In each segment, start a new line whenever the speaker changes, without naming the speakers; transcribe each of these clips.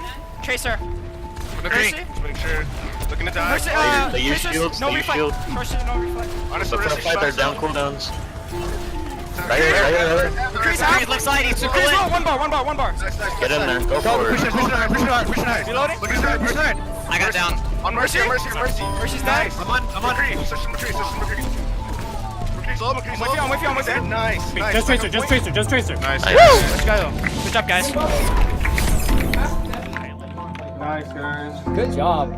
Zen, Tracer.
Mercy. Just make sure. Looking to die.
Mercy,
They use
Tracer's
shields,
no
they use
refight.
shield.
Mercy, no refight.
Honestly,
Look for the fight, they're down cooldowns. Right
here,
here.
Chris half.
Left side, he's
Chris low, one bar.
Get in there, go for
Push
it.
it.
Reloading.
Look at push it.
I got down.
On Mercy.
Mercy's nice.
I'm on.
McCree. Search McCree. McCree's low.
With you.
Nice.
Just Tracer.
Nice.
Let's go. Good job, guys.
Nice, guys. Good job.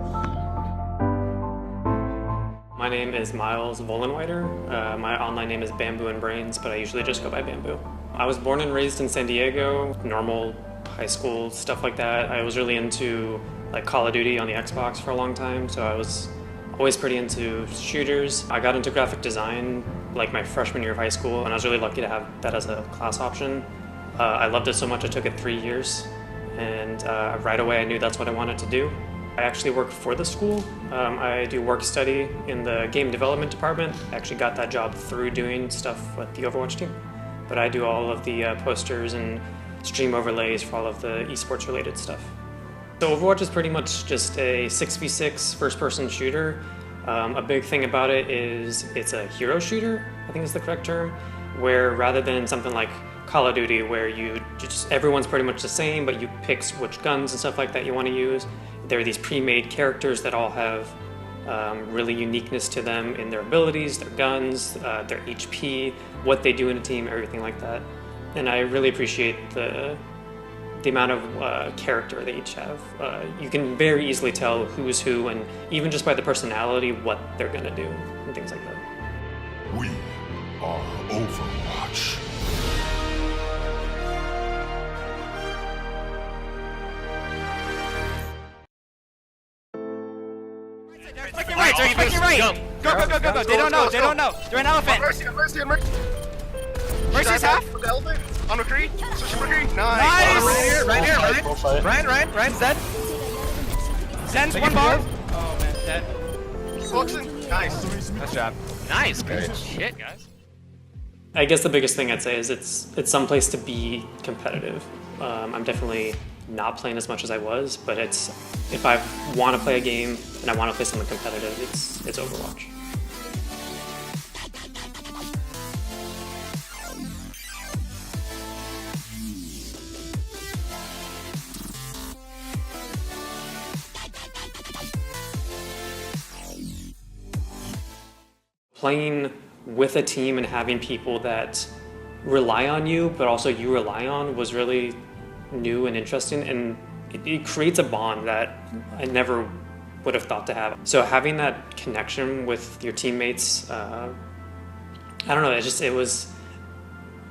My name is Miles Vollenweider. My online name is BambooNBrains, but I usually just go by Bamboo. I was born and raised in San Diego, normal high school, stuff like that. I was really into like Call of Duty on the Xbox for a long time, so I was always pretty into shooters. I got into graphic design like my freshman year of high school, and I was really lucky to have that as a class option. I loved it so much I took it 3 years, and right away I knew that's what I wanted to do. I actually work for the school. I do work study in the game development department. I actually got that job through doing stuff with the Overwatch team. But I do all of the posters and stream overlays for all of the eSports related stuff. So Overwatch is pretty much just a 6v6 first-person shooter. A big thing about it is it's a hero shooter, I think is the correct term, where rather than something like Call of Duty where everyone's pretty much the same, but you pick which guns and stuff like that you want to use. There are these pre-made characters that all have really uniqueness to them in their abilities, their guns, their HP, what they do in a team, everything like that. And I really appreciate the amount of character they each have. You can very easily tell who's who, and even just by the personality, what they're gonna do, and things like that.
We are Overwatch.
Flank your right. Go. They don't know. They're an elephant. Mercy's half.
On McCree. Search McCree.
Nice.
Ryan, Zen.
Zen's one bar. Oh man, dead.
Fluxing. Nice.
Nice job. Nice, good shit, guys.
I guess the biggest thing I'd say is it's someplace to be competitive. I'm definitely not playing as much as I was, but if I want to play a game and I want to play something competitive, it's Overwatch. Playing with a team and having people that rely on you, but also you rely on, was really new and interesting, and it creates a bond that I never would have thought to have. So having that connection with your teammates, I don't know, it was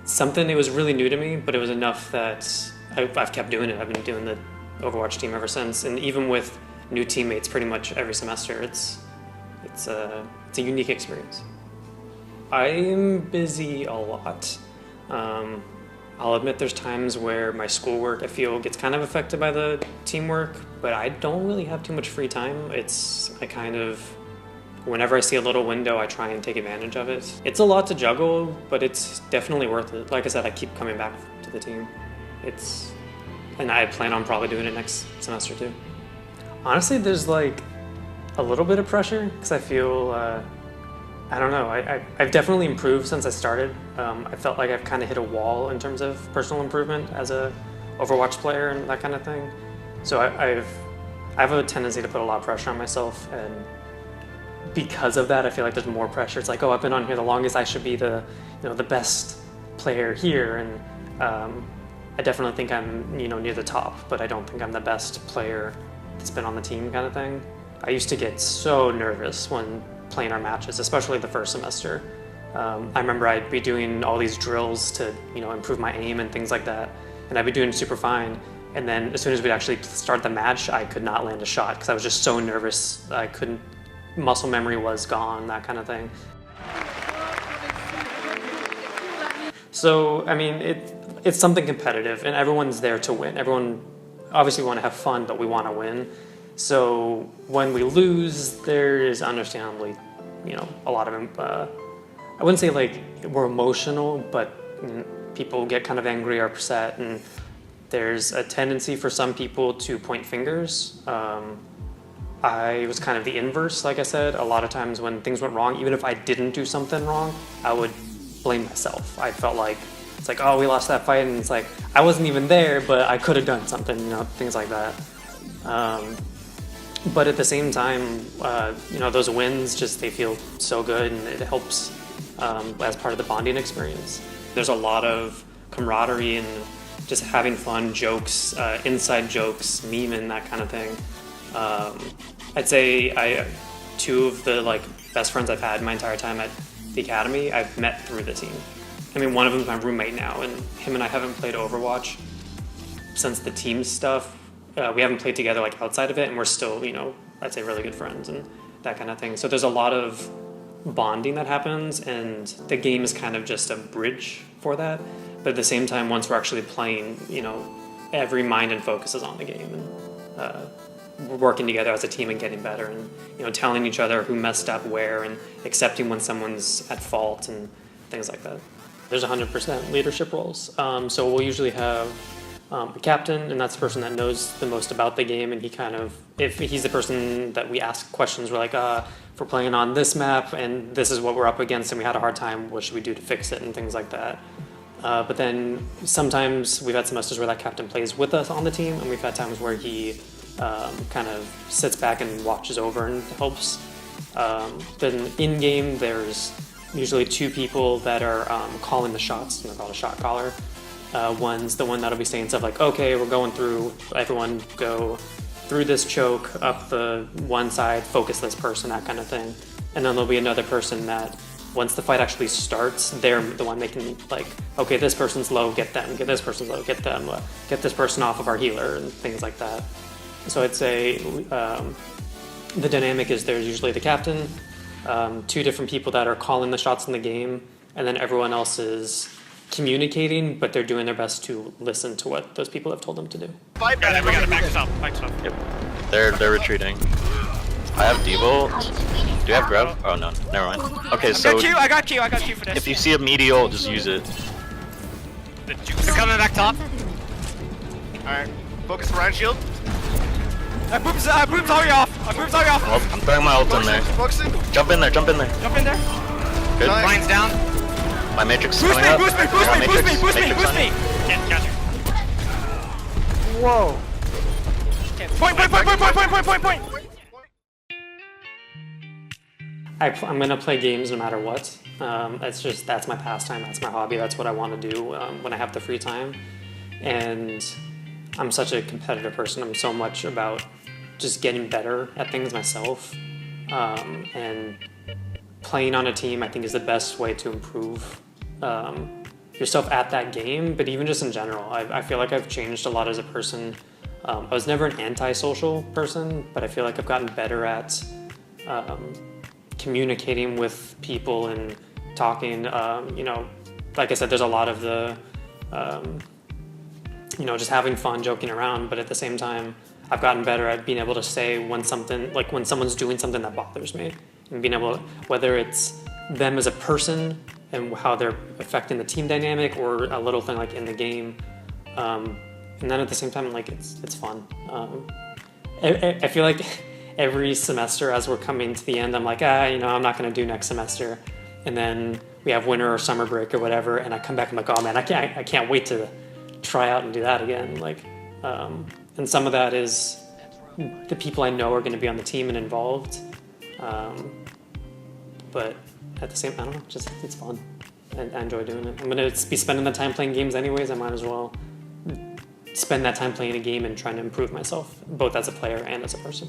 something, it was really new to me, but it was enough that I've kept doing it. I've been doing the Overwatch team ever since, and even with new teammates pretty much every semester, it's a unique experience. I'm busy a lot. I'll admit there's times where my schoolwork, I feel, gets kind of affected by the teamwork, but I don't really have too much free time. Whenever I see a little window, I try and take advantage of it. It's a lot to juggle, but it's definitely worth it. Like I said, I keep coming back to the team. And I plan on probably doing it next semester too. Honestly, there's like a little bit of pressure, because I feel, I don't know, I've definitely improved since I started. I felt like I've kind of hit a wall in terms of personal improvement as a Overwatch player and that kind of thing. So I have a tendency to put a lot of pressure on myself, and because of that, I feel like there's more pressure. It's like, oh, I've been on here the longest, I should be the best player here, and I definitely think I'm near the top, but I don't think I'm the best player that's been on the team, kind of thing. I used to get so nervous when playing our matches, especially the first semester. I remember I'd be doing all these drills to improve my aim and things like that, and I'd be doing super fine, and then as soon as we'd actually start the match, I could not land a shot because I was just so nervous. I couldn't, muscle memory was gone, that kind of thing. So I mean, it's something competitive, and everyone's there to win. Everyone obviously want to have fun, but we want to win. So when we lose, there is understandably, a lot of, I wouldn't say like we're emotional, but people get kind of angry or upset, and There's a tendency for some people to point fingers. I was kind of the inverse, like I said. A lot of times when things went wrong, even if I didn't do something wrong, I would blame myself. I felt like, it's like, oh, we lost that fight, and it's like, I wasn't even there, but I could have done something, you know, things like that. But at the same time, you know, those wins they feel so good, and it helps as part of the bonding experience. There's a lot of camaraderie and just having fun, jokes, inside jokes, memeing, that kind of thing. I'd say two of the best friends I've had my entire time at the academy, I've met through the team. I mean, one of them is my roommate now, and him and I haven't played Overwatch since the team stuff. We haven't played together outside of it, and we're still, you know, I'd say really good friends and that kind of thing. So there's a lot of bonding that happens, and the game is kind of just a bridge for that. But at the same time, once we're actually playing, you know, every mind and focus is on the game, and we're working together as a team and getting better, and, you know, telling each other who messed up where, and accepting when someone's at fault and things like that. There's 100% leadership roles. So we'll usually have a captain, and that's the person that knows the most about the game, and he kind of, if he's the person that we ask questions, we're like, if we're playing on this map and this is what we're up against and we had a hard time, what should we do to fix it, and things like that. But then sometimes we've had semesters where that captain plays with us on the team, and we've had times where he kind of sits back and watches over and helps. Then in-game, there's usually two people that are calling the shots, and they're called a shot caller. One's the one that'll be saying stuff like, okay, we're going through, everyone go through this choke, up the one side, focus this person, that kind of thing. And then there'll be another person that, once the fight actually starts, they're the one making okay, this person's low, get them, get this person's low, get them, get this person off of our healer, and things like that. So I'd say the dynamic is there's usually the captain, two different people that are calling the shots in the game, and then everyone else is communicating, but they're doing their best to listen to what those people have told them to do.
Fight,
We got it, back us up.
Yep. They're retreating. I have Devo. Do you have Grub? Oh no, never mind. Okay, so
I got Q for this.
if you see a meteor, just use it.
They're coming back top.
Alright, focus Ryan shield.
I boop's already off.
Well, I'm throwing my ult in there.
Focusing.
Jump in there.
Jump in there.
Good.
Nice.
Ryan's down.
My Matrix is
Boost
coming
me,
up.
boost me.
Matrix on it.
Can't catch you.
Whoa.
Point.
I'm gonna play games no matter what. That's my pastime, that's my hobby, that's what I want to do when I have the free time. And I'm such a competitive person. I'm so much about just getting better at things myself. And playing on a team, I think, is the best way to improve yourself at that game, but even just in general. I feel like I've changed a lot as a person. I was never an antisocial person, but I feel like I've gotten better at communicating with people and talking. You know, like I said, there's a lot of the, you know, just having fun, joking around, but at the same time, I've gotten better at being able to say when someone's doing something that bothers me, and being able to, whether it's them as a person and how they're affecting the team dynamic, or a little thing in the game. And then at the same time, it's fun. I feel like every semester as we're coming to the end, I'm like, you know, I'm not gonna do next semester. And then we have winter or summer break or whatever, and I come back, I'm like, oh man, I can't wait to try out and do that again. And some of that is the people I know are gonna be on the team and involved. But at the same, I don't know, just it's fun. I enjoy doing it. I'm gonna be spending the time playing games anyways. I might as well spend that time playing a game and trying to improve myself, both as a player and as a person.